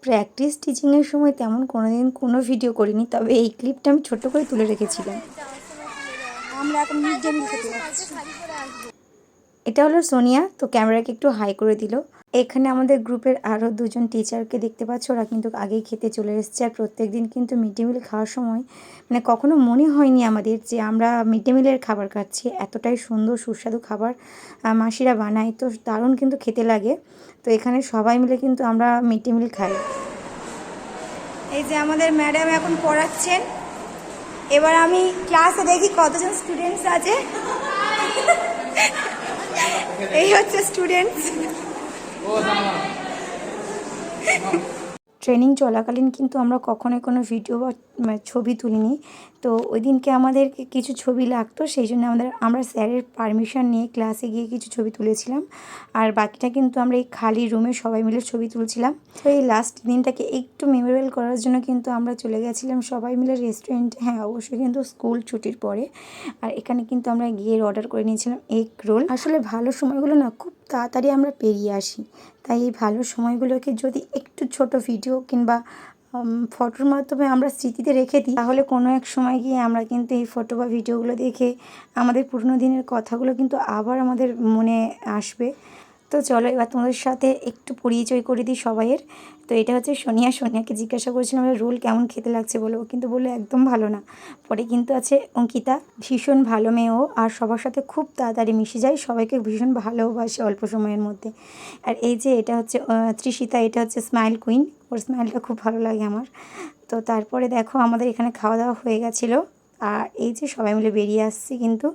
Practice টিচিংয়ের সময় তেমন কোনোদিন কোনো ভিডিও করিনি, তবে এই ক্লিপটা আমি ছোট্ট করে তুলে রেখেছিলাম। আমরা এখন মিড ডে মিল খেতে যাচ্ছি। এটা হলো সোনিয়া, তো ক্যামেরাকে একটু হাই করে দিল। এখানে আমাদের গ্রুপের আরও দুজন টিচারকে দেখতে পাচ্ছ, ওরা কিন্তু আগেই খেতে চলে এসেছে। আর প্রত্যেক দিন কিন্তু মিড ডে মিল খাওয়ার সময় মানে কখনো মনে হয়নি আমাদের যে আমরা মিড ডে মিলের খাবার খাচ্ছি। এতটাই সুন্দর সুস্বাদু খাবার মাসিরা বানায়, তো দারুণ কিন্তু খেতে লাগে। তো এখানে সবাই মিলে কিন্তু আমরা মিড ডে মিল খাই। এই যে আমাদের ম্যাডাম এখন পড়াচ্ছেন। এবার আমি ক্লাসে দেখি কতজন স্টুডেন্টস আছে। এই হচ্ছে স্টুডেন্টস। ট্রেনিং চলাকালীন কিন্তু আমরা কখনোই কোনো ভিডিও বা ছবি তুলিনি। তো ওই দিনকে আমাদেরকে কিছু ছবি লাগতো, সেই জন্য আমরা স্যারের পারমিশন নিয়ে ক্লাসে গিয়ে কিছু ছবি তুলেছিলাম। আর বাকিটা কিন্তু আমরা এই খালি রুমে সবাই মিলে ছবি তুলছিলাম। তো এই লাস্ট দিনটাকে একটু মেমোরেবল করার জন্য কিন্তু আমরা চলে গেছিলাম সবাই মিলে রেস্টুরেন্টে। হ্যাঁ, অবশ্যই কিন্তু স্কুল ছুটির পরে। আর এখানে কিন্তু আমরা গিয়ে অর্ডার করে নিয়েছিলাম এগ রোল। আসলে ভালো সময়গুলো না খুব তাড়াতাড়ি আমরা পেরিয়ে আসি, তাই এই ভালো সময়গুলোকে যদি একটু ছোট ভিডিও কিংবা ফটোর মাধ্যমে আমরা স্মৃতিতে রেখে দিই, তাহলে কোনো এক সময় গিয়ে আমরা কিন্তু এই ফটো বা ভিডিওগুলো দেখে আমাদের পুরনো দিনের কথাগুলো কিন্তু আবার আমাদের মনে আসবে। তো চলো এবার তোমাদের সাথে একটু পরিচয় করে দিই সবাইয়ের। তো এটা হচ্ছে সোনিয়া। সোনিয়াকে জিজ্ঞাসা করেছিলাম রোল কেমন খেতে লাগছে বলো, কিন্তু বললো একদম ভালো না। পরে কিন্তু আছে অঙ্কিতা, ভীষণ ভালো মেয়েও, আর সবার সাথে খুব তাড়াতাড়ি মিশে যায়, সবাইকে ভীষণ ভালোবাসে অল্প সময়ের মধ্যে। আর এই যে এটা হচ্ছে তৃষিতা, এটা হচ্ছে স্মাইল কুইন, ওর স্মাইলটা খুব ভালো লাগে আমার। তো তারপরে দেখো আমাদের এখানে খাওয়া দাওয়া হয়ে গেছিলো। আর এই যে সবাই মিলে বেরিয়ে আসছি কিন্তু।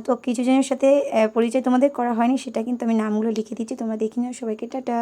তো কিছু জনের সাথে পরিচয় তোমাদের করা হয়নি, সেটা কিন্তু আমি নামগুলো লিখে দিচ্ছি, তোমরা দেখে নিও। সবাইকে টাটা।